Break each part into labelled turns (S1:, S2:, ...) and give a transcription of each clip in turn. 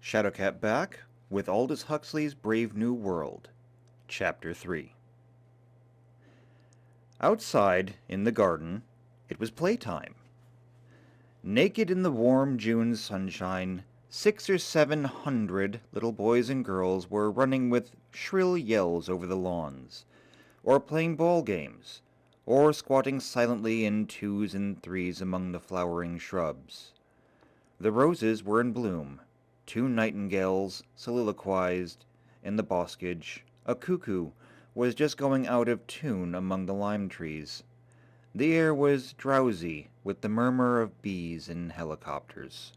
S1: Shadowcat back with Aldous Huxley's Brave New World, Chapter 3. Outside, in the garden, it was playtime. Naked in the warm June sunshine, 600 or 700 little boys and girls were running with shrill yells over the lawns, or playing ball games, or squatting silently in twos and threes among the flowering shrubs. The roses were in bloom. 2 nightingales soliloquized in the boskage. A cuckoo was just going out of tune among the lime trees. The air was drowsy with the murmur of bees and helicopters.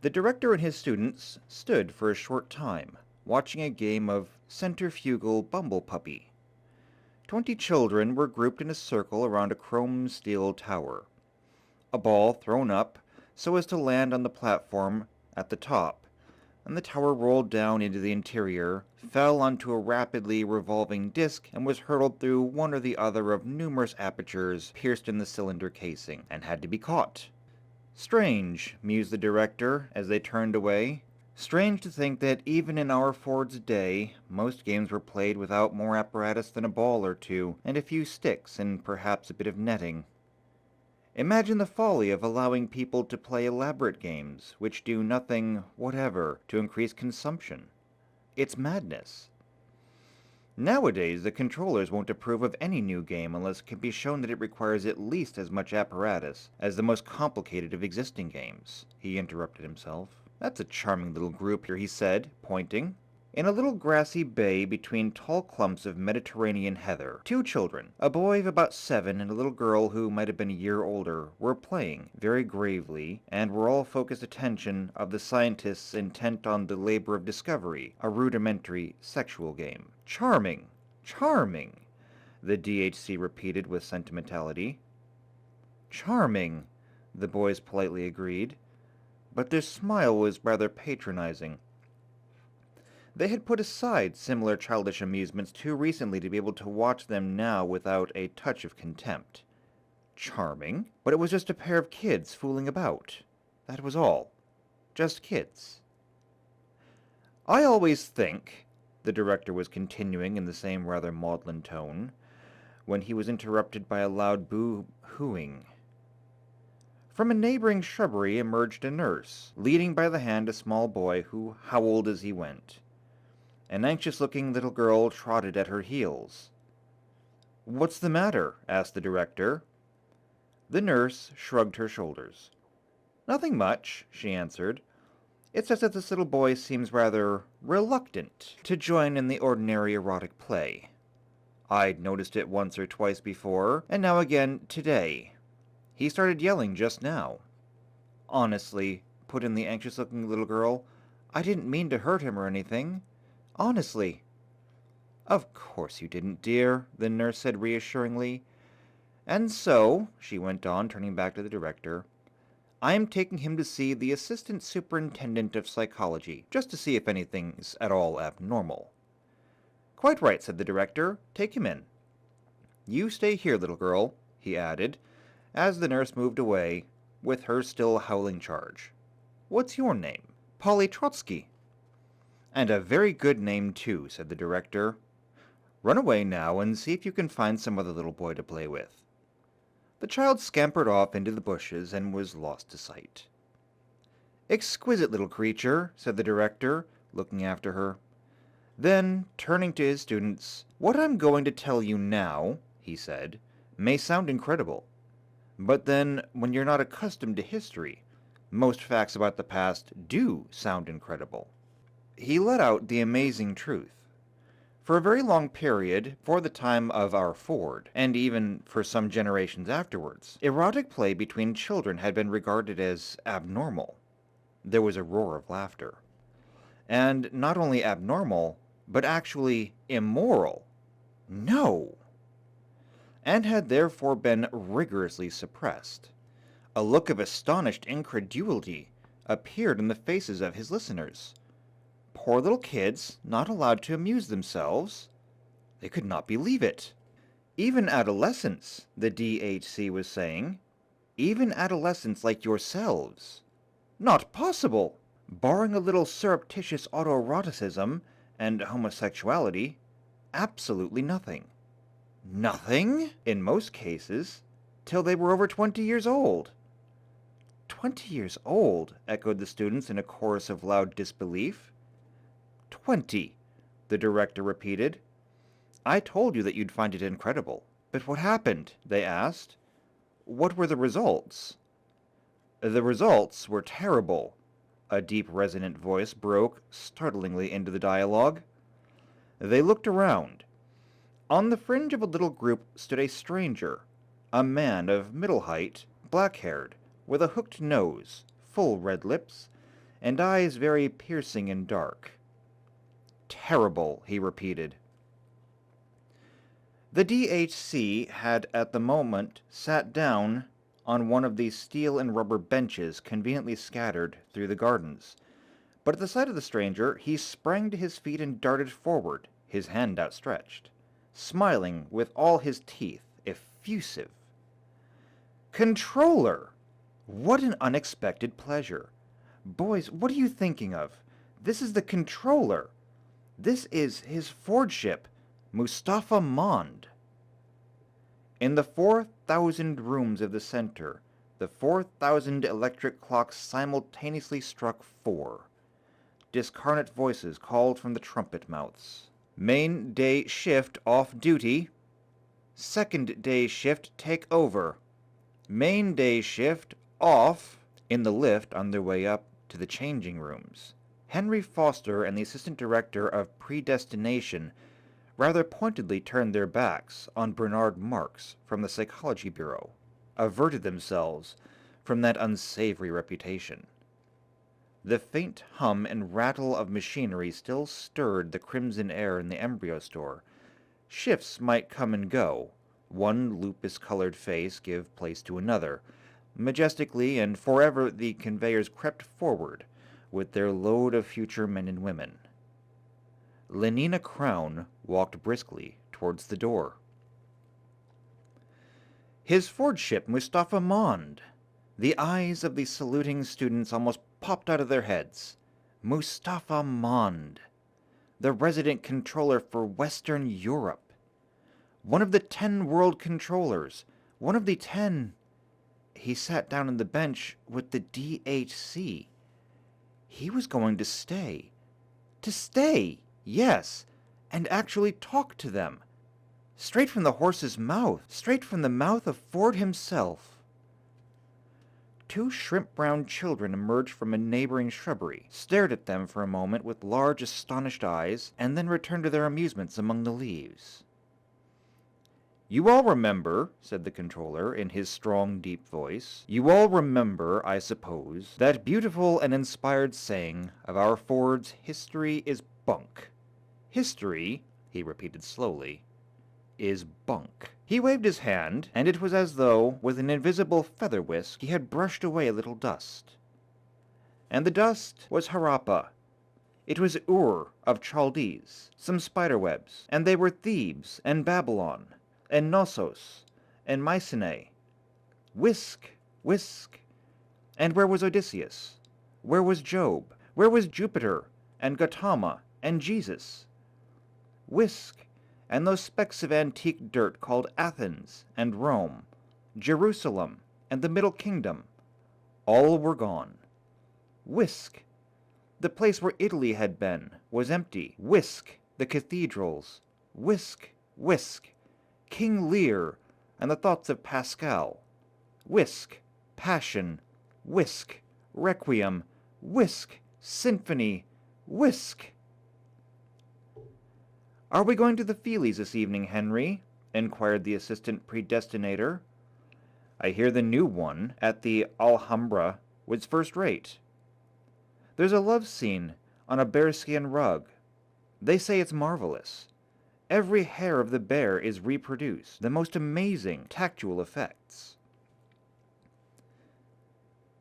S1: The director and his students stood for a short time, watching a game of centrifugal bumblepuppy. 20 children were grouped in a circle around a chrome steel tower. A ball thrown up so as to land on the platform at the top, and the tower rolled down into the interior, fell onto a rapidly revolving disc, and was hurtled through one or the other of numerous apertures pierced in the cylinder casing, and had to be caught. Strange, mused the director as they turned away. Strange to think that even in our Ford's day, most games were played without more apparatus than a ball or two, and a few sticks, and perhaps a bit of netting. Imagine the folly of allowing people to play elaborate games which do nothing whatever to increase consumption. It's madness. Nowadays, the controllers won't approve of any new game unless it can be shown that it requires at least as much apparatus as the most complicated of existing games. He interrupted himself. That's a charming little group here, he said, pointing. In a little grassy bay between tall clumps of Mediterranean heather, 2 children, a boy of about 7 and a little girl who might have been a year older, were playing, very gravely, and were all focused attention of the scientists intent on the labor of discovery, a rudimentary sexual game. Charming! Charming! The DHC repeated with sentimentality. Charming, the boys politely agreed, but their smile was rather patronizing. They had put aside similar childish amusements too recently to be able to watch them now without a touch of contempt. Charming, but it was just a pair of kids fooling about. That was all. Just kids. I always think, the director was continuing in the same rather maudlin tone, when he was interrupted by a loud boo-hooing. From a neighboring shrubbery emerged a nurse, leading by the hand a small boy who howled as he went. An anxious-looking little girl trotted at her heels. "What's the matter?" asked the director. The nurse shrugged her shoulders. "Nothing much," she answered. "It's just that this little boy seems rather reluctant to join in the ordinary erotic play. I'd noticed it once or twice before, and now again today. He started yelling just now." "Honestly," put in the anxious-looking little girl, "I didn't mean to hurt him or anything. Honestly." "Of course you didn't, dear," the nurse said reassuringly. "And so," she went on, turning back to the director, "I am taking him to see the assistant superintendent of psychology, just to see if anything's at all abnormal." "Quite right," said the director. "Take him in. You stay here, little girl," he added, as the nurse moved away, with her still howling charge. "What's your name?" "Polly Trotsky." "And a very good name, too," said the director. "Run away now and see if you can find some other little boy to play with." The child scampered off into the bushes and was lost to sight. "Exquisite little creature," said the director, looking after her. Then, turning to his students, "What I'm going to tell you now," he said, "may sound incredible. But then, when you're not accustomed to history, most facts about the past do sound incredible." He let out the amazing truth. For a very long period, for the time of our Ford, and even for some generations afterwards, erotic play between children had been regarded as abnormal. There was a roar of laughter. And not only abnormal, but actually immoral. No! And had therefore been rigorously suppressed. A look of astonished incredulity appeared in the faces of his listeners. Poor little kids, not allowed to amuse themselves? They could not believe it. Even adolescents, the DHC was saying. Even adolescents like yourselves. Not possible! Barring a little surreptitious autoeroticism and homosexuality, absolutely nothing. Nothing? In most cases, till they were over 20 years old. 20 years old, echoed the students in a chorus of loud disbelief. 20, the director repeated. I told you that you'd find it incredible. But what happened? They asked. What were the results? The results were terrible. A deep, resonant voice broke startlingly into the dialogue. They looked around. On the fringe of a little group stood a stranger, a man of middle height, black-haired, with a hooked nose, full red lips, and eyes very piercing and dark. Terrible, he repeated. The DHC had at the moment sat down on one of these steel and rubber benches conveniently scattered through the gardens. But at the sight of the stranger, he sprang to his feet and darted forward, his hand outstretched, smiling with all his teeth, effusive. Controller! What an unexpected pleasure. Boys, what are you thinking of? This is the controller. This is his Fordship, Mustafa Mond. In the 4,000 rooms of the center, the 4,000 electric clocks simultaneously struck 4. Discarnate voices called from the trumpet mouths. Main day shift off duty. Second day shift take over. Main day shift off. In the lift on their way up to the changing rooms, Henry Foster and the assistant director of Predestination rather pointedly turned their backs on Bernard Marx from the Psychology Bureau, averted themselves from that unsavory reputation. The faint hum and rattle of machinery still stirred the crimson air in the embryo store. Shifts might come and go, one lupus-colored face give place to another. Majestically and forever the conveyors crept forward with their load of future men and women. Lenina Crown walked briskly towards the door. His Fordship, Mustafa Mond. The eyes of the saluting students almost popped out of their heads. Mustafa Mond, the resident controller for Western Europe. One of the 10 world controllers. One of the 10... He sat down on the bench with the DHC. He was going to stay. To stay, yes, and actually talk to them. Straight from the horse's mouth, straight from the mouth of Ford himself. 2 shrimp-brown children emerged from a neighboring shrubbery, stared at them for a moment with large, astonished eyes, and then returned to their amusements among the leaves. You all remember, said the controller in his strong, deep voice, you all remember, I suppose, that beautiful and inspired saying of our Ford's history is bunk. History, he repeated slowly, is bunk. He waved his hand, and it was as though, with an invisible feather whisk, he had brushed away a little dust. And the dust was Harappa. It was Ur of Chaldees, some spiderwebs, and they were Thebes and Babylon, and Knossos, and Mycenae. Whisk, whisk. And where was Odysseus? Where was Job? Where was Jupiter, and Gautama, and Jesus? Whisk, and those specks of antique dirt called Athens, and Rome, Jerusalem, and the Middle Kingdom. All were gone. Whisk. The place where Italy had been was empty. Whisk, the cathedrals. Whisk, whisk. King Lear, and the thoughts of Pascal. Whisk, passion. Whisk, requiem. Whisk, symphony. Whisk. Are we going to the Feelies this evening, Henry? Inquired the assistant predestinator. I hear the new one at the Alhambra was first rate. There's a love scene on a bearskin rug. They say it's marvelous. Every hair of the bear is reproduced. The most amazing tactual effects.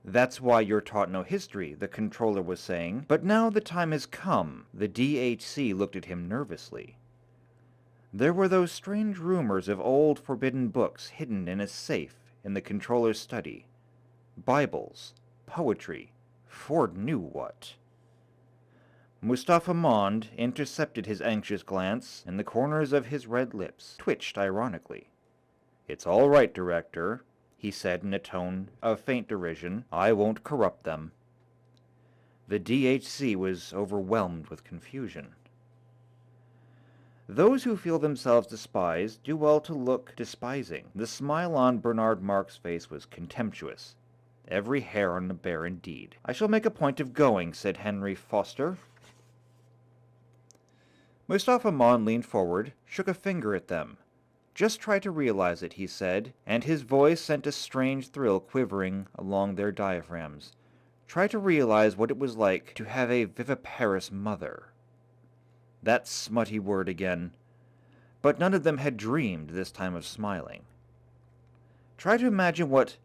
S1: That's why you're taught no history, the controller was saying. But now the time has come. The DHC looked at him nervously. There were those strange rumors of old forbidden books hidden in a safe in the controller's study. Bibles, poetry, Ford knew what. Mustafa Mond intercepted his anxious glance, and the corners of his red lips twitched ironically. "It's all right, Director," he said in a tone of faint derision. "I won't corrupt them." The DHC was overwhelmed with confusion. Those who feel themselves despised do well to look despising. The smile on Bernard Mark's face was contemptuous. Every hair on the bear indeed. "I shall make a point of going," said Henry Foster. Mustafa Mond leaned forward, shook a finger at them. "Just try to realize it," he said, and his voice sent a strange thrill quivering along their diaphragms. "Try to realize what it was like to have a viviparous mother." That smutty word again. But none of them had dreamed this time of smiling. Try to imagine what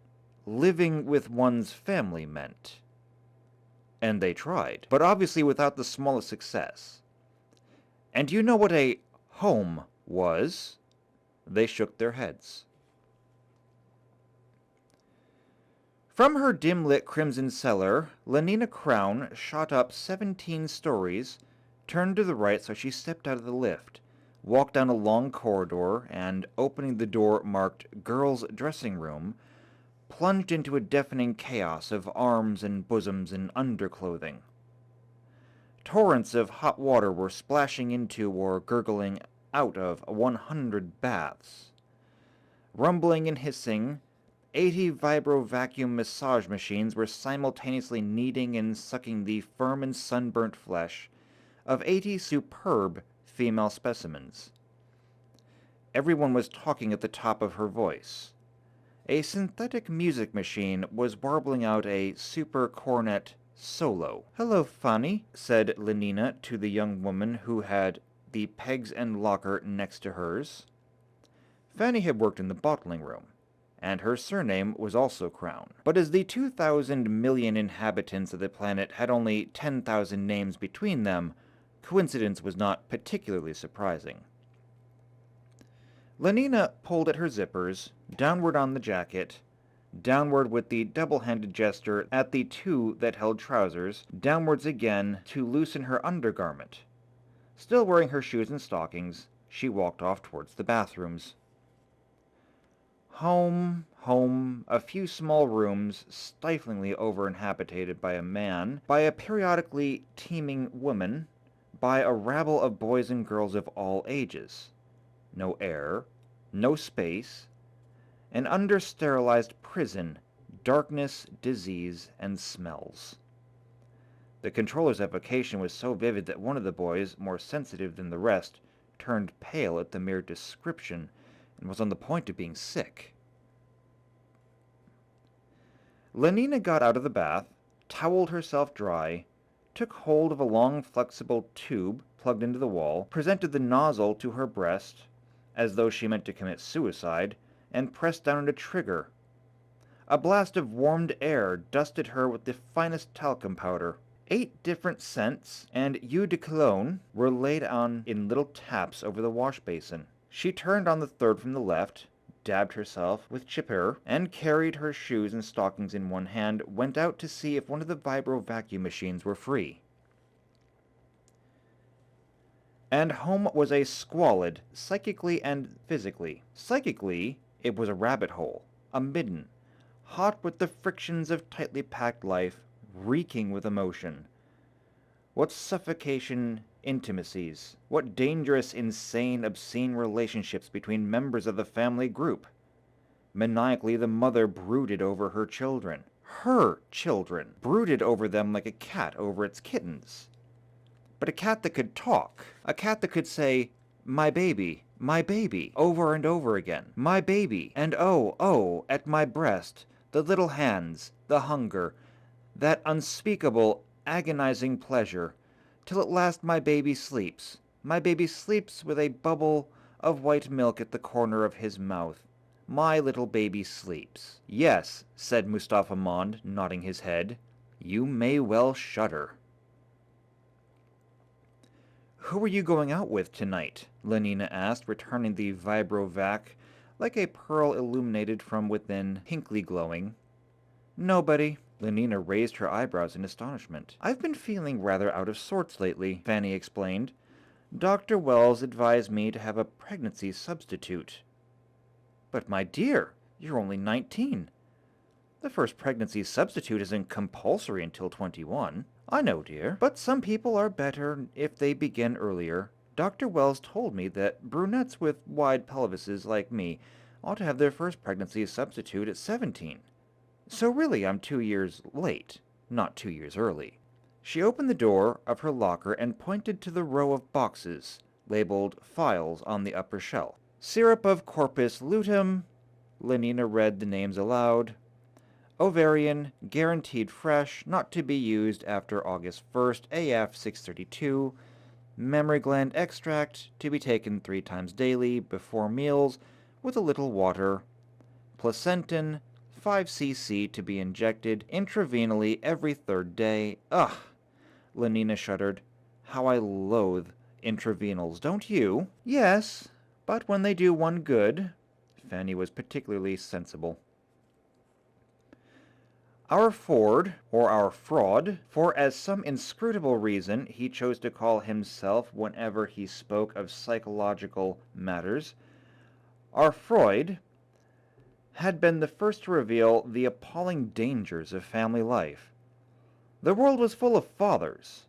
S1: living with one's family meant. And they tried, but obviously without the smallest success. "And do you know what a home was?" They shook their heads. From her dim-lit crimson cellar, Lenina Crown shot up 17 stories, turned to the right so she stepped out of the lift, walked down a long corridor, and, opening the door marked Girls' Dressing Room, plunged into a deafening chaos of arms and bosoms and underclothing. Torrents of hot water were splashing into or gurgling out of 100 baths. Rumbling and hissing, 80 vibro-vacuum massage machines were simultaneously kneading and sucking the firm and sunburnt flesh of 80 superb female specimens. Everyone was talking at the top of her voice. A synthetic music machine was warbling out a super cornet solo. "Hello, Fanny," said Lenina to the young woman who had the pegs and locker next to hers. Fanny had worked in the bottling room, and her surname was also Crown. But as the 2,000 million inhabitants of the planet had only 10,000 names between them, coincidence was not particularly surprising. Lenina pulled at her zippers, downward on the jacket, downward with the double-handed gesture at the two that held trousers, downwards again to loosen her undergarment. Still wearing her shoes and stockings, she walked off towards the bathrooms. Home, home, a few small rooms, stiflingly over-inhabited by a man, by a periodically teeming woman, by a rabble of boys and girls of all ages. No air, no space, an under-sterilized prison, darkness, disease, and smells. The controller's evocation was so vivid that one of the boys, more sensitive than the rest, turned pale at the mere description and was on the point of being sick. Lenina got out of the bath, toweled herself dry, took hold of a long flexible tube plugged into the wall, presented the nozzle to her breast, as though she meant to commit suicide, and pressed down on a trigger. A blast of warmed air dusted her with the finest talcum powder. 8 different scents and eau de cologne were laid on in little taps over the wash basin. She turned on the third from the left, dabbed herself with chipper, and carried her shoes and stockings in one hand, went out to see if one of the vibro vacuum machines were free. And home was a squalid, psychically and physically. Psychically, it was a rabbit hole, a midden, hot with the frictions of tightly packed life, reeking with emotion. What suffocation intimacies, what dangerous, insane, obscene relationships between members of the family group. Maniacally, the mother brooded over her children. Her children. Brooded over them like a cat over its kittens. But a cat that could talk. A cat that could say, my baby, over and over again. My baby, and oh, at my breast, the little hands, the hunger, that unspeakable, agonizing pleasure, till at last my baby sleeps. My baby sleeps with a bubble of white milk at the corner of his mouth. My little baby sleeps. Yes, said Mustafa Mond, nodding his head. You may well shudder. Who are you going out with tonight? Lenina asked, returning the vibrovac like a pearl illuminated from within, pinkly glowing. Nobody. Lenina raised her eyebrows in astonishment. "I've been feeling rather out of sorts lately," Fanny explained. "Dr. Wells advised me to have a pregnancy substitute." "But my dear, you're only 19. The first pregnancy substitute isn't compulsory until 21. "I know, dear, but some people are better if they begin earlier. Dr. Wells told me that brunettes with wide pelvises like me ought to have their first pregnancy substitute at 17. So really I'm 2 years late, not 2 years early." She opened the door of her locker and pointed to the row of boxes labeled files on the upper shelf. "Syrup of corpus luteum," Lenina read the names aloud. "Ovarian, guaranteed fresh, not to be used after August 1st, AF 632. Mammary gland extract, to be taken 3 times daily, before meals, with a little water. Placentin, 5 cc to be injected intravenously every 3rd day. Ugh!" Lenina shuddered. "How I loathe intravenals, don't you?" "Yes, but when they do one good." Fanny was particularly sensible. "Our Ford, or our fraud, for as some inscrutable reason he chose to call himself whenever he spoke of psychological matters, our Freud, had been the first to reveal the appalling dangers of family life. The world was full of fathers,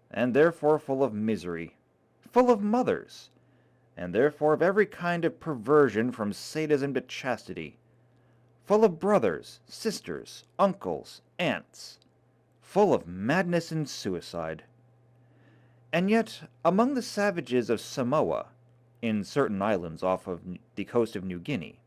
S1: and therefore full of misery, full of mothers, and therefore of every kind of perversion from sadism to chastity, full of brothers, sisters, uncles, aunts, full of madness and suicide. And yet, among the savages of Samoa, in certain islands off of the coast of New Guinea,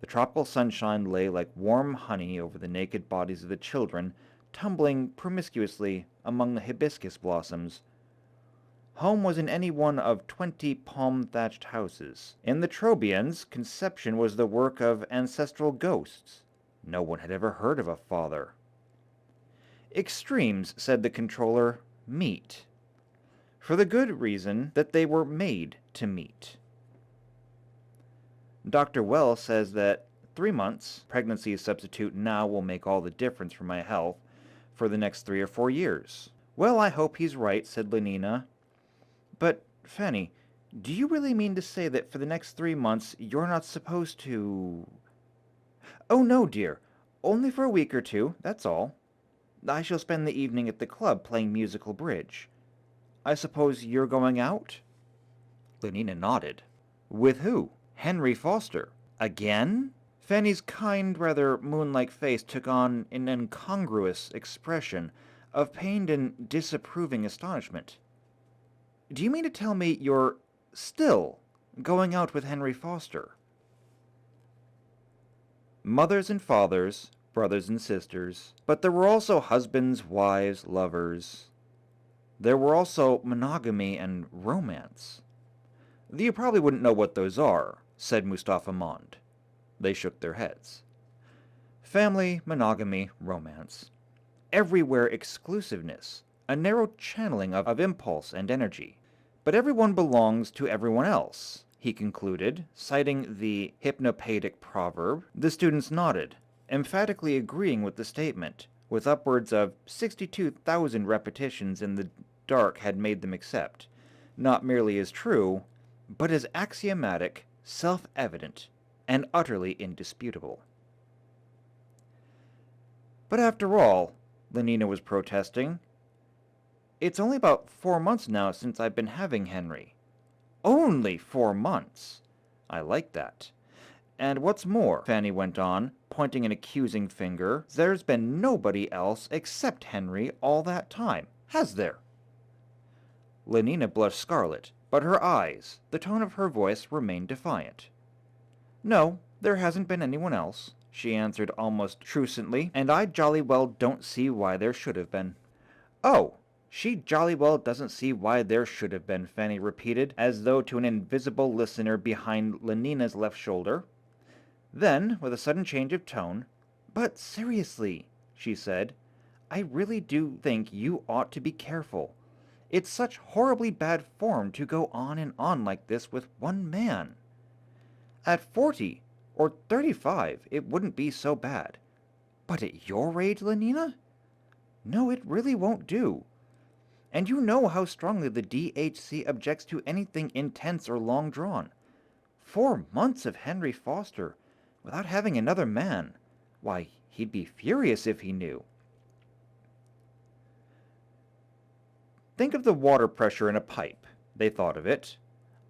S1: the tropical sunshine lay like warm honey over the naked bodies of the children tumbling promiscuously among the hibiscus blossoms. Home was in any one of 20 palm-thatched houses. In the Trobians, conception was the work of ancestral ghosts. No one had ever heard of a father. Extremes, said the controller, meet, for the good reason that they were made to meet. Dr. Wells says that 3 months pregnancy substitute now will make all the difference for my health for the next 3 or 4 years. Well, I hope he's right, said Lenina. But, Fanny, do you really mean to say that for the next 3 months you're not supposed to... Oh, no, dear. Only for a week or 2, that's all. I shall spend the evening at the club playing musical bridge. I suppose you're going out? Lenina nodded. With who? Henry Foster. Again? Fanny's kind, rather moon-like face took on an incongruous expression of pained and disapproving astonishment. Do you mean to tell me you're still going out with Henry Foster? Mothers and fathers, brothers and sisters, but there were also husbands, wives, lovers. There were also monogamy and romance. You probably wouldn't know what those are, said Mustafa Mond. They shook their heads. Family, monogamy, romance. Everywhere exclusiveness, a narrow channeling of impulse and energy. But everyone belongs to everyone else, he concluded, citing the hypnopadic proverb. The students nodded, emphatically agreeing with the statement, with upwards of 62,000 repetitions in the dark had made them accept, not merely as true, but as axiomatic, self-evident, and utterly indisputable. But after all, Lenina was protesting, it's only about 4 months now since I've been having Henry. Only 4 months! I like that. And what's more, Fanny went on, pointing an accusing finger, there's been nobody else except Henry all that time, has there? Lenina blushed scarlet, but her eyes, the tone of her voice remained defiant. No, there hasn't been anyone else, she answered almost truculently, and I jolly well don't see why there should have been. Oh, she jolly well doesn't see why there should have been, Fanny repeated, as though to an invisible listener behind Lenina's left shoulder. Then, with a sudden change of tone, but seriously, she said, I really do think you ought to be careful. It's such horribly bad form to go on and on like this with one man. At 40 or 35 it wouldn't be so bad. But at your age, Lenina? No, it really won't do. And you know how strongly the DHC objects to anything intense or long drawn. 4 months of Henry Foster without having another man. Why, he'd be furious if he knew. Think of the water pressure in a pipe. They thought of it.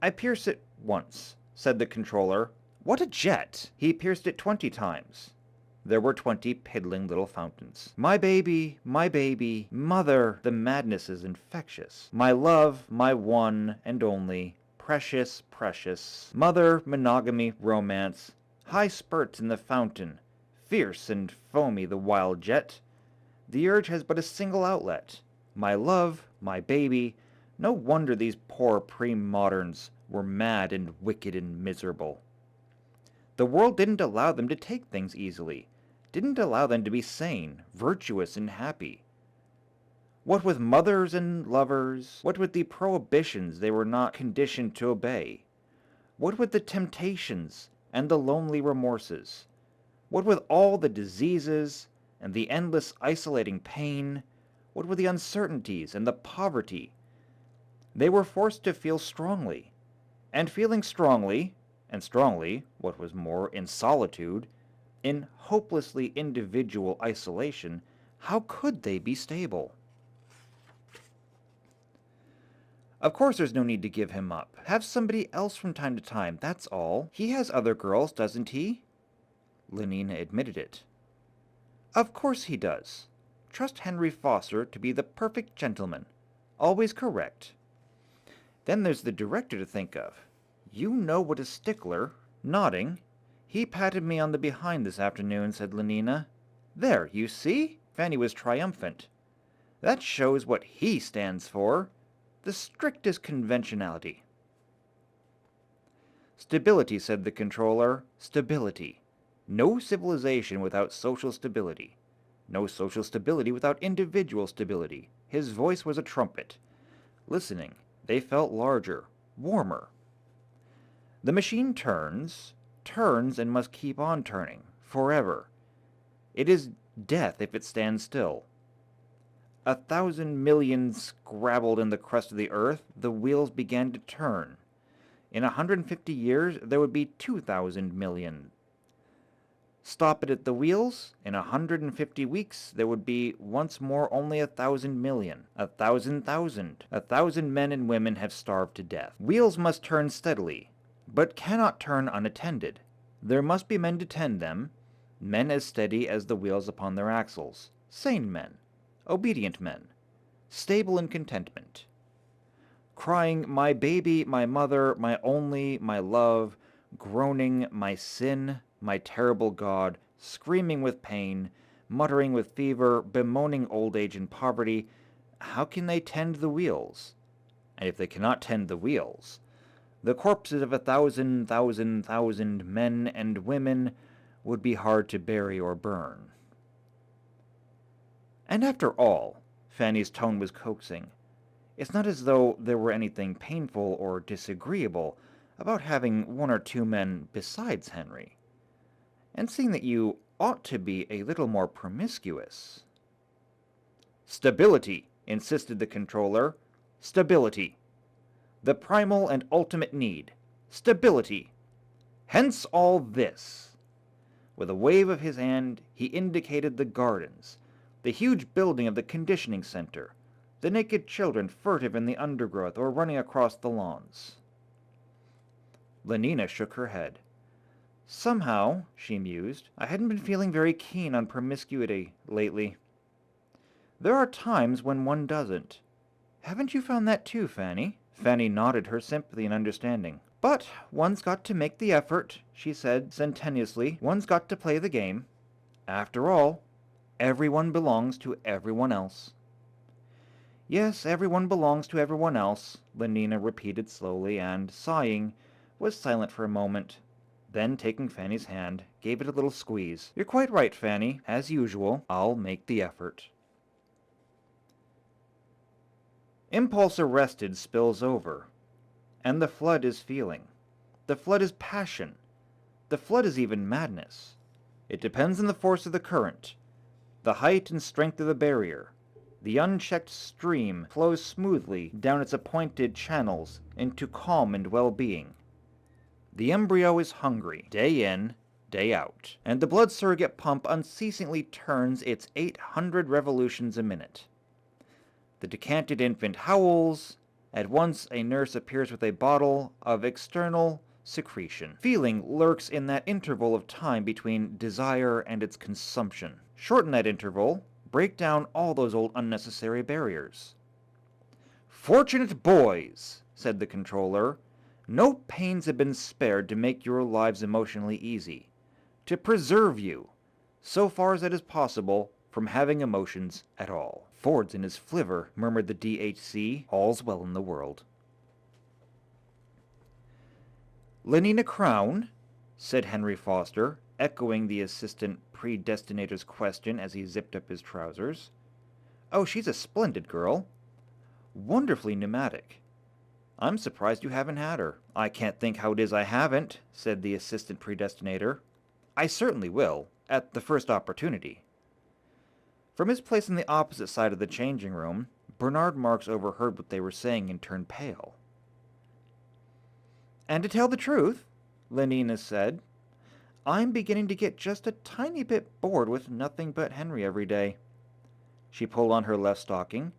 S1: I pierced it once, said the controller. What a jet! He pierced it 20 times. There were 20 piddling little fountains. My baby, mother, the madness is infectious. My love, my one and only, precious, precious. Mother, monogamy, romance, high spurts in the fountain, fierce and foamy the wild jet. The urge has but a single outlet. My love, my baby. No wonder these poor pre-moderns were mad and wicked and miserable. The world didn't allow them to take things easily, didn't allow them to be sane, virtuous, and happy. What with mothers and lovers, what with the prohibitions they were not conditioned to obey, what with the temptations and the lonely remorses, what with all the diseases and the endless isolating pain, what with the uncertainties and the poverty, they were forced to feel strongly, and feeling strongly, and strongly, what was more, in solitude, in hopelessly individual isolation, how could they be stable? Of course there's no need to give him up. Have somebody else from time to time, that's all. He has other girls, doesn't he? Lenina admitted it. Of course he does. Trust Henry Foster to be the perfect gentleman. Always correct. Then there's the director to think of. You know what a stickler. Nodding. He patted me on the behind this afternoon, said Lenina. There, you see? Fanny was triumphant. That shows what he stands for. The strictest conventionality. Stability, said the controller. Stability. No civilization without social stability. No social stability without individual stability. His voice was a trumpet. Listening, they felt larger, warmer. The machine turns and must keep on turning, forever. It is death if it stands still. 1,000 million scrabbled in the crust of the earth, the wheels began to turn. In 150 years, there would be 2,000 million. Stop it at the wheels, in 150 weeks, there would be once more only 1,000 million. 1,000,000. 1,000 men and women have starved to death. Wheels must turn steadily, but cannot turn unattended. There must be men to tend them, men as steady as the wheels upon their axles, sane men, obedient men, stable in contentment, crying, my baby, my mother, my only, my love, groaning, my sin, my terrible God, screaming with pain, muttering with fever, bemoaning old age and poverty. How can they tend the wheels? And if they cannot tend the wheels, the corpses of 1,000 men and women would be hard to bury or burn. And after all, Fanny's tone was coaxing, it's not as though there were anything painful or disagreeable about having 1 or 2 men besides Henry. And seeing that you ought to be a little more promiscuous. Stability, insisted the controller. Stability. The primal and ultimate need. Stability. Hence all this. With a wave of his hand, he indicated the gardens, the huge building of the conditioning center, the naked children furtive in the undergrowth or running across the lawns. Lenina shook her head. Somehow, she mused, I hadn't been feeling very keen on promiscuity lately. There are times when one doesn't. Haven't you found that too, Fanny? Fanny nodded her sympathy and understanding. But one's got to make the effort, she said sententiously. One's got to play the game. After all, everyone belongs to everyone else. Yes, everyone belongs to everyone else, Lenina repeated slowly, and, sighing, was silent for a moment. Then, taking Fanny's hand, gave it a little squeeze. You're quite right, Fanny. As usual, I'll make the effort. Impulse arrested spills over. And the flood is feeling. The flood is passion. The flood is even madness. It depends on the force of the current. the height and strength of the barrier. The unchecked stream flows smoothly down its appointed channels into calm and well-being. The embryo is hungry, day in, day out, and the blood surrogate pump unceasingly turns its 800 revolutions a minute. The decanted infant howls. At once a nurse appears with a bottle of external secretion. Feeling lurks in that interval of time between desire and its consumption. Shorten that interval, break down all those old unnecessary barriers. "Fortunate boys," said the controller. "No pains have been spared to make your lives emotionally easy, to preserve you, so far as that is possible, from having emotions at all." "Ford's in his flivver," murmured the DHC. "All's well in the world." "Lenina Crown?" said Henry Foster, echoing the assistant predestinator's question as he zipped up his trousers. "Oh, she's a splendid girl. Wonderfully pneumatic. I'm surprised you haven't had her." "I can't think how it is I haven't," said the assistant predestinator. "I certainly will, at the first opportunity." From his place on the opposite side of the changing room, Bernard Marks overheard what they were saying and turned pale. "And to tell the truth," Lenina said, "I'm beginning to get just a tiny bit bored with nothing but Henry every day." She pulled on her left stocking.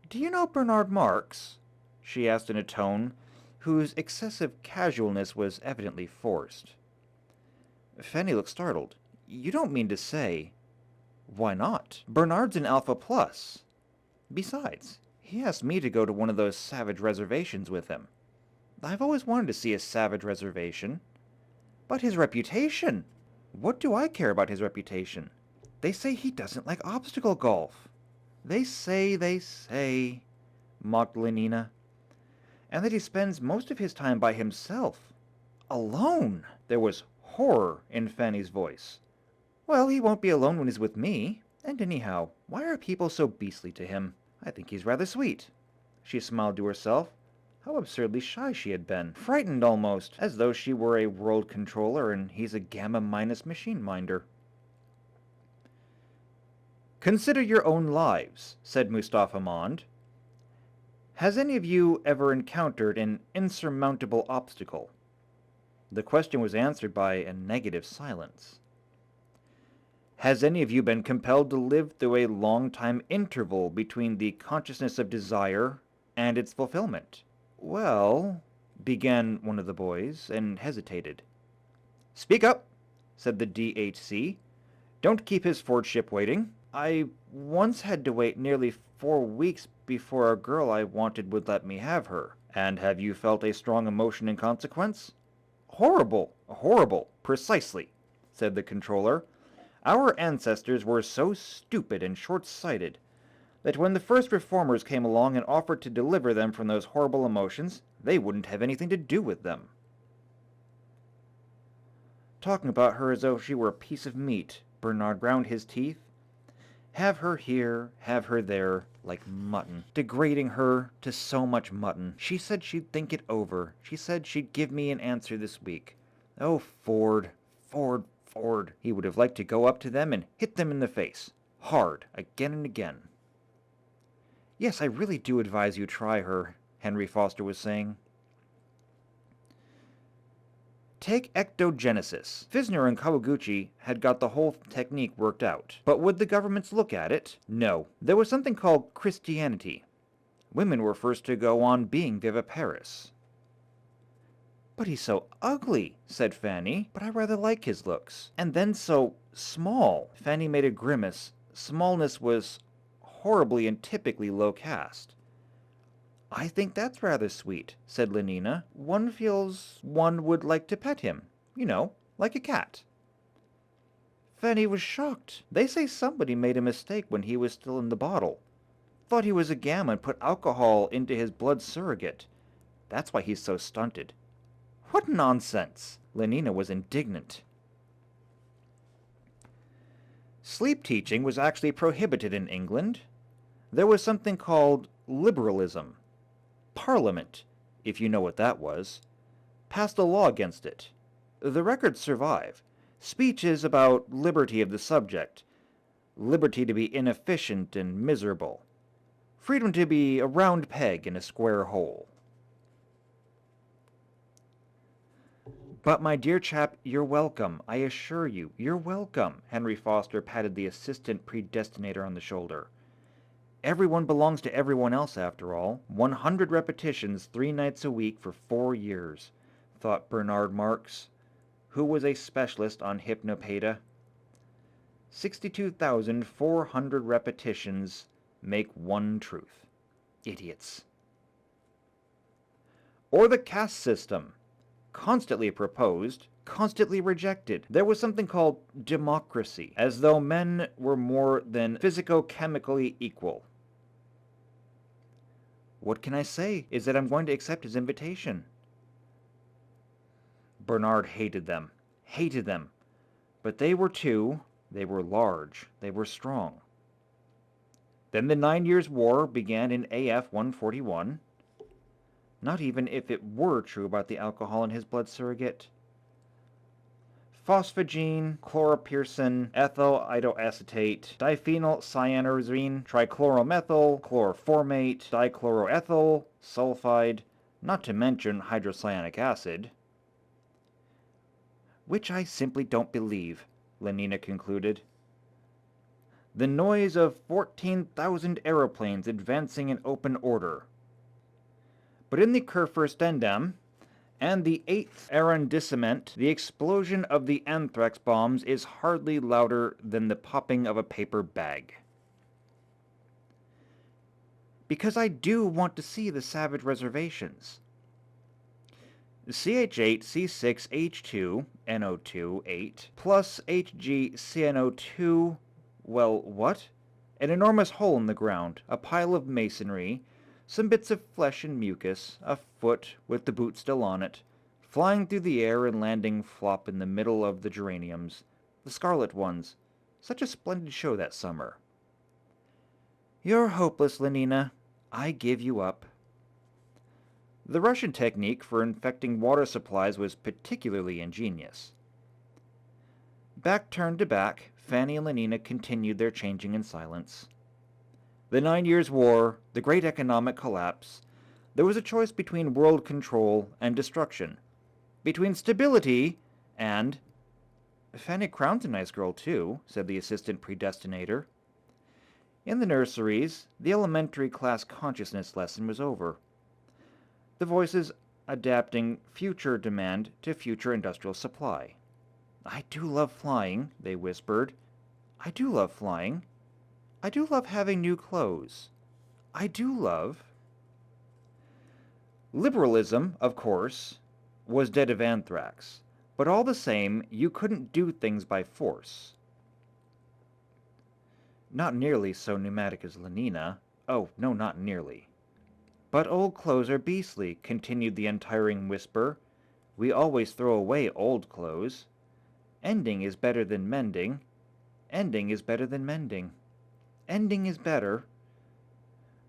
S1: "Do you know Bernard Marks?" she asked in a tone whose excessive casualness was evidently forced. Fanny looked startled. "You don't mean to say—" "Why not? Bernard's an Alpha Plus. Besides, he asked me to go to one of those savage reservations with him. I've always wanted to see a savage reservation. But his reputation! What do I care about his reputation? They say he doesn't like obstacle golf." They say, mocked Lenina. "And that he spends most of his time by himself. Alone!" There was horror in Fanny's voice. "Well, he won't be alone when he's with me. And anyhow, why are people so beastly to him? I think he's rather sweet." She smiled to herself. How absurdly shy she had been. Frightened almost, as though she were a world controller and he's a gamma-minus machine minder. "Consider your own lives," said Mustafa Mond. "Has any of you ever encountered an insurmountable obstacle?" The question was answered by a negative silence. "Has any of you been compelled to live through a long-time interval between the consciousness of desire and its fulfillment?" "Well," began one of the boys, and hesitated. "Speak up," said the DHC. "Don't keep his Fordship waiting." "I once had to wait nearly 4 weeks before a girl I wanted would let me have her." "And have you felt a strong emotion in consequence?" "Horrible, horrible, precisely," said the controller. "Our ancestors were so stupid and short-sighted that when the first reformers came along and offered to deliver them from those horrible emotions, they wouldn't have anything to do with them." "Talking about her as though she were a piece of meat," Bernard ground his teeth. "Have her here, have her there, like mutton. Degrading her to so much mutton. She said she'd think it over. She said she'd give me an answer this week. Oh, Ford, Ford, Ford." He would have liked to go up to them and hit them in the face. Hard, again and again. "Yes, I really do advise you try her," Henry Foster was saying. "Take ectogenesis." Fisner and Kawaguchi had got the whole technique worked out. But would the governments look at it? No. There was something called Christianity. Women were first to go on being viviparous. "But he's so ugly," said Fanny. "But I rather like his looks. And then so small." Fanny made a grimace. Smallness was horribly and typically low caste. "I think that's rather sweet," said Lenina. "One feels one would like to pet him. You know, like a cat." Fanny was shocked. "They say somebody made a mistake when he was still in the bottle. Thought he was a gamma and put alcohol into his blood surrogate. That's why he's so stunted." "What nonsense!" Lenina was indignant. Sleep teaching was actually prohibited in England. There was something called liberalism. Parliament, if you know what that was, passed a law against it. The records survive. Speeches about liberty of the subject. liberty to be inefficient and miserable, freedom to be a round peg in a square hole. But my dear chap, you're welcome. I assure you, you're welcome. Henry Foster patted the assistant predestinator on the shoulder. Everyone belongs to everyone else, after all. 100 repetitions 3 nights a week for 4 years, thought Bernard Marx, who was a specialist on hypnopaedia. 62,400 repetitions make one truth. Idiots. Or the caste system. Constantly proposed, constantly rejected. There was something called democracy, as though men were more than physico-chemically equal. What can I say is that I'm going to accept his invitation. Bernard hated them, but they were two, they were large, they were strong. Then the 9 Years' War began in AF 141. Not even if it were true about the alcohol in his blood surrogate. Phosphogene, chloropyrin, ethyl isoacetate, diphenyl cyanurazine, trichloromethyl, chloroformate, dichloroethyl, sulfide, not to mention hydrocyanic acid. Which I simply don't believe, Lenina concluded. The noise of 14,000 aeroplanes advancing in open order. But in the Kurfürstendamm and the 8th arrondissement, the explosion of the anthrax bombs is hardly louder than the popping of a paper bag. Because I do want to see the savage reservations. CH8, C6, H2, NO2, 8, plus Hg, CNO2, well, what? An enormous hole in the ground, a pile of masonry, some bits of flesh and mucus, a foot with the boot still on it, flying through the air and landing flop in the middle of the geraniums, the scarlet ones. Such a splendid show that summer. You're hopeless, Lenina. I give you up. The Russian technique for infecting water supplies was particularly ingenious. Back turned to back, Fanny and Lenina continued their changing in silence. The 9 Years' War, the great economic collapse, there was a choice between world control and destruction, between stability and... Fanny Crown's a nice girl, too, said the assistant predestinator. In the nurseries, the elementary class consciousness lesson was over. The voices adapting future demand to future industrial supply. I do love flying, they whispered. I do love flying. I do love having new clothes. I do love... Liberalism, of course, was dead of anthrax, but all the same, you couldn't do things by force. Not nearly so pneumatic as Lenina. Oh, no, not nearly. But old clothes are beastly, continued the untiring whisper. We always throw away old clothes. Ending is better than mending. Ending is better than mending. Ending is better.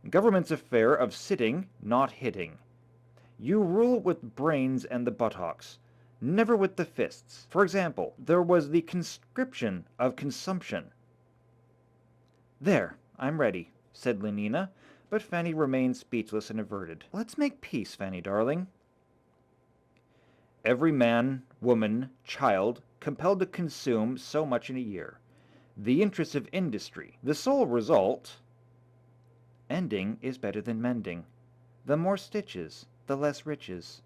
S1: Government's affair of sitting, not hitting. You rule with brains and the buttocks, never with the fists. For example, there was the conscription of consumption. There, I'm ready, said Lenina, but Fanny remained speechless and averted. Let's make peace, Fanny darling. Every man, woman, child, compelled to consume so much in a year. The interests of industry. The sole result... Ending is better than mending. The more stitches, the less riches.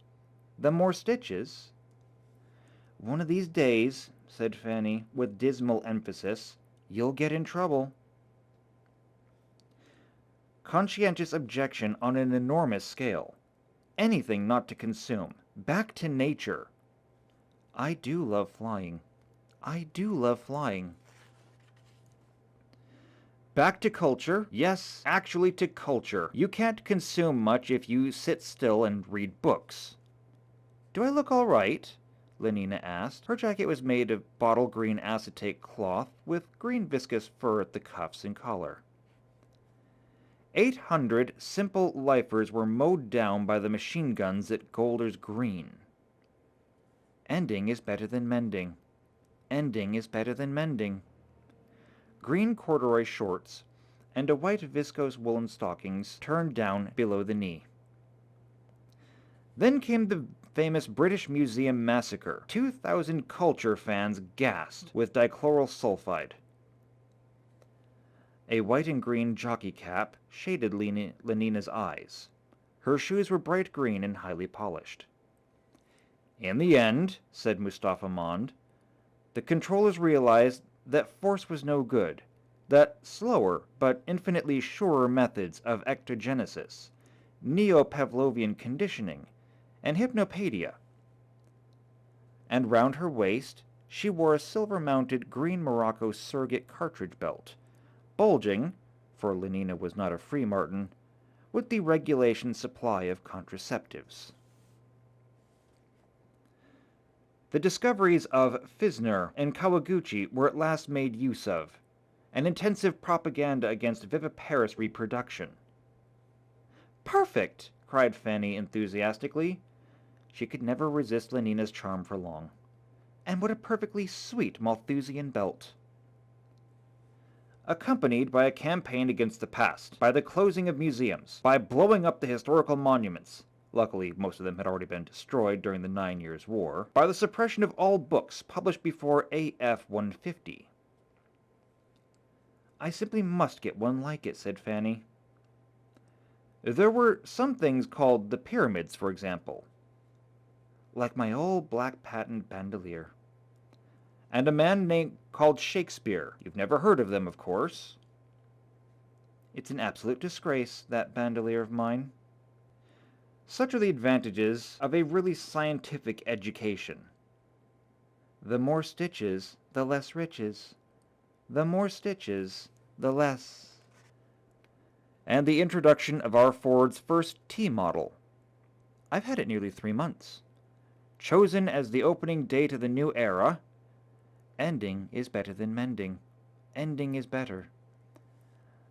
S1: The more stitches... One of these days, said Fanny, with dismal emphasis, you'll get in trouble. Conscientious objection on an enormous scale. Anything not to consume. Back to nature. I do love flying. I do love flying. Back to culture. Yes, actually to culture. You can't consume much if you sit still and read books. Do I look all right? Lenina asked. Her jacket was made of bottle green acetate cloth with green viscous fur at the cuffs and collar. 800 simple lifers were mowed down by the machine guns at Golders Green. Ending is better than mending. Ending is better than mending. green corduroy shorts, and a white viscose woolen stockings turned down below the knee. Then came the famous British Museum massacre. 2,000 culture fans gassed with dichloral sulfide. A white and green jockey cap shaded Lenina's eyes. Her shoes were bright green and highly polished. In the end, said Mustafa Mond, the controllers realized that force was no good, that slower but infinitely surer methods of ectogenesis, neo-Pavlovian conditioning, and hypnopaedia. And round her waist she wore a silver-mounted green Morocco surrogate cartridge belt, bulging, for Lenina was not a free martin, with the regulation supply of contraceptives. The discoveries of Fisner and Kawaguchi were at last made use of, an intensive propaganda against viviparous reproduction. "Perfect!" cried Fanny enthusiastically. She could never resist Lenina's charm for long. And what a perfectly sweet Malthusian belt! Accompanied by a campaign against the past, by the closing of museums, by blowing up the historical monuments, luckily most of them had already been destroyed during the 9 Years' War, by the suppression of all books published before AF 150. "I simply must get one like it," said Fanny. There were some things called the pyramids, for example. Like my old black patent bandolier. And a man called Shakespeare. You've never heard of them, of course. It's an absolute disgrace, that bandolier of mine. Such are the advantages of a really scientific education. The more stitches, the less riches. The more stitches, the less. And the introduction of our Ford's first T-model. I've had it nearly 3 months. Chosen as the opening date of the new era. Ending is better than mending. Ending is better.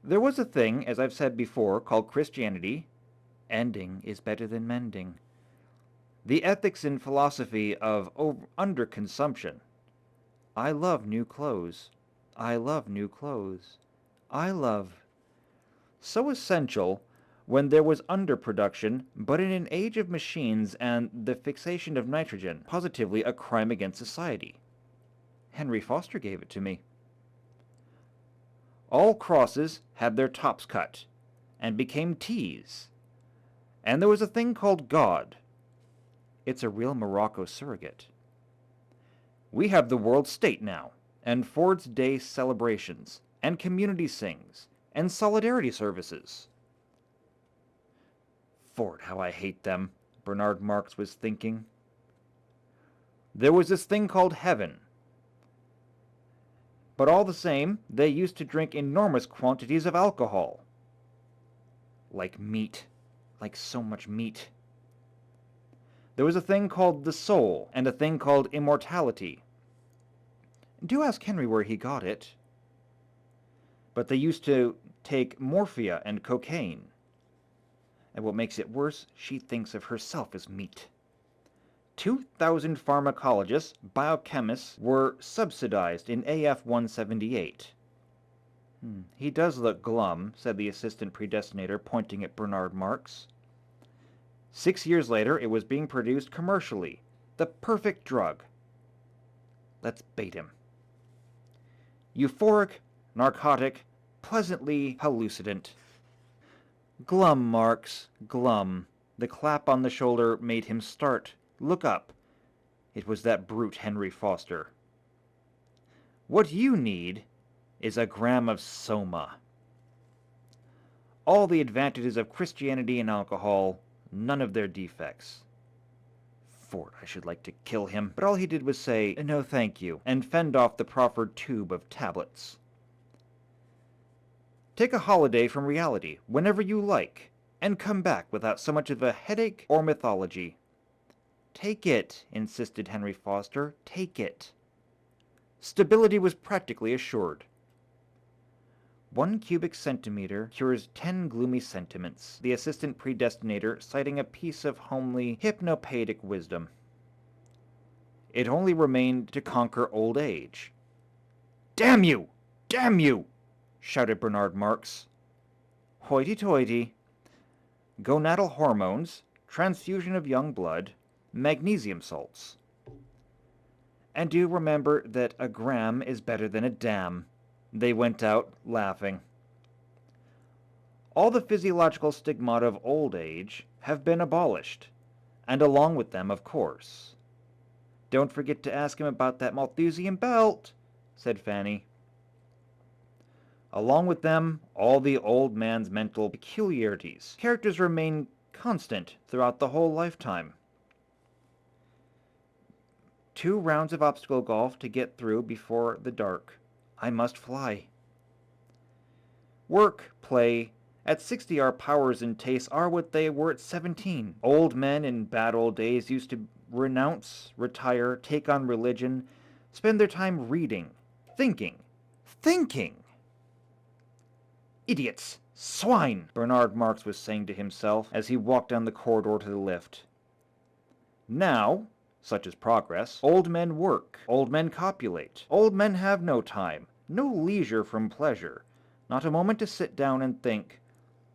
S1: There was a thing, as I've said before, called Christianity. Ending is better than mending. The ethics and philosophy of underconsumption. I love new clothes. I love new clothes. I love. So essential when there was underproduction, but in an age of machines and the fixation of nitrogen, positively a crime against society. Henry Foster gave it to me. All crosses had their tops cut, and became T's. And there was a thing called God. It's a real Morocco surrogate. We have the world state now, and Ford's Day celebrations, and community sings, and solidarity services. Ford, how I hate them, Bernard Marx was thinking. There was this thing called heaven. But all the same, they used to drink enormous quantities of alcohol. Like meat. Like so much meat. There was a thing called the soul, and a thing called immortality. Do ask Henry where he got it. But they used to take morphia and cocaine. And what makes it worse, she thinks of herself as meat. 2,000 pharmacologists, biochemists, were subsidized in AF 178. He does look glum, said the assistant predestinator, pointing at Bernard Marx. 6 years later, it was being produced commercially. The perfect drug. Let's bait him. Euphoric, narcotic, pleasantly hallucinant. Glum, Marx, glum. The clap on the shoulder made him start, look up. It was that brute Henry Foster. What you need is a gram of soma. All the advantages of Christianity and alcohol, none of their defects. Ford, I should like to kill him, but all he did was say, "No thank you," and fend off the proffered tube of tablets. Take a holiday from reality, whenever you like, and come back without so much of a headache or mythology. Take it, insisted Henry Foster, take it. Stability was practically assured. 1 cubic centimeter cures 10 gloomy sentiments, the assistant predestinator citing a piece of homely, hypnopaetic wisdom. It only remained to conquer old age. Damn you! Damn you! Shouted Bernard Marx. Hoity-toity. Gonadal hormones, transfusion of young blood, magnesium salts. And do remember that a gram is better than a dam. They went out laughing. All the physiological stigmata of old age have been abolished, and along with them, of course. Don't forget to ask him about that Malthusian belt, said Fanny. Along with them, all the old man's mental peculiarities. Characters remain constant throughout the whole lifetime. 2 rounds of obstacle golf to get through before the dark. I must fly. Work, play. At 60 our powers and tastes are what they were at 17. Old men in bad old days used to renounce, retire, take on religion, spend their time reading, thinking. Idiots! Swine! Bernard Marx was saying to himself as he walked down the corridor to the lift. Now, such is progress, old men work, old men copulate, old men have no time, no leisure from pleasure, not a moment to sit down and think,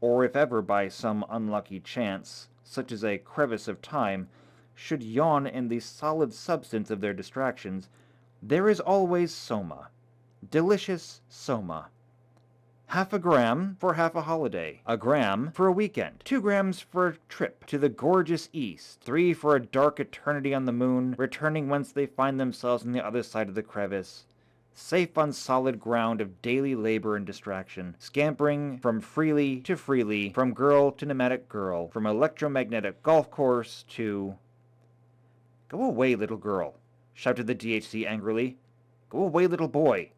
S1: or if ever by some unlucky chance, such as a crevice of time, should yawn in the solid substance of their distractions, there is always soma, delicious soma. Half a gram for half a holiday, a gram for a weekend, 2 grams for a trip to the gorgeous east, 3 for a dark eternity on the moon, returning whence they find themselves on the other side of the crevice, safe on solid ground of daily labor and distraction, scampering from freely to freely, from girl to pneumatic girl, from electromagnetic golf course to... Go away, little girl, shouted the DHC angrily. Go away, little boy.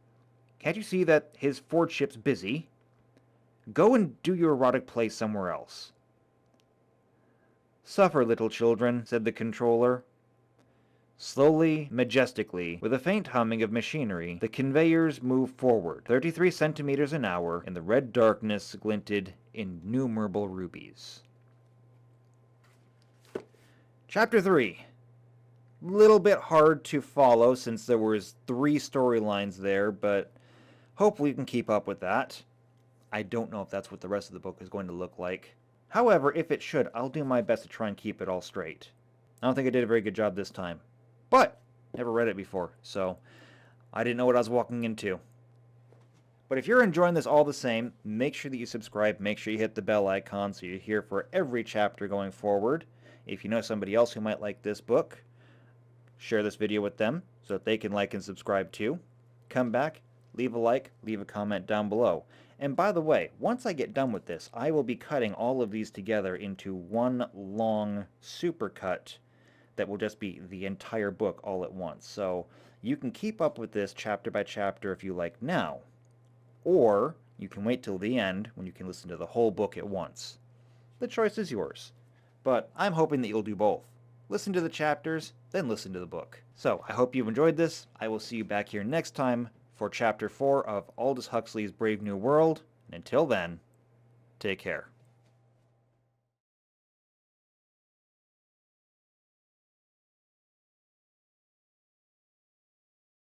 S1: Can't you see that his Fordship's busy? Go and do your erotic play somewhere else. Suffer, little children, said the controller. Slowly, majestically, with a faint humming of machinery, the conveyors moved forward. 33 centimeters an hour, and the red darkness glinted innumerable rubies. Chapter 3. Little bit hard to follow since there was 3 storylines there, but hopefully you can keep up with that. I don't know if that's what the rest of the book is going to look like. However, if it should, I'll do my best to try and keep it all straight. I don't think I did a very good job this time. But, never read it before, so I didn't know what I was walking into. But if you're enjoying this all the same, make sure that you subscribe, make sure you hit the bell icon so you're here for every chapter going forward. If you know somebody else who might like this book, share this video with them so that they can like and subscribe too. Come back, leave a like, leave a comment down below. And by the way, once I get done with this, I will be cutting all of these together into one long supercut that will just be the entire book all at once. So you can keep up with this chapter by chapter if you like now, or you can wait till the end when you can listen to the whole book at once. The choice is yours, but I'm hoping that you'll do both. Listen to the chapters, then listen to the book. So I hope you've enjoyed this. I will see you back here next time for Chapter 4 of Aldous Huxley's Brave New World. And until then, take care.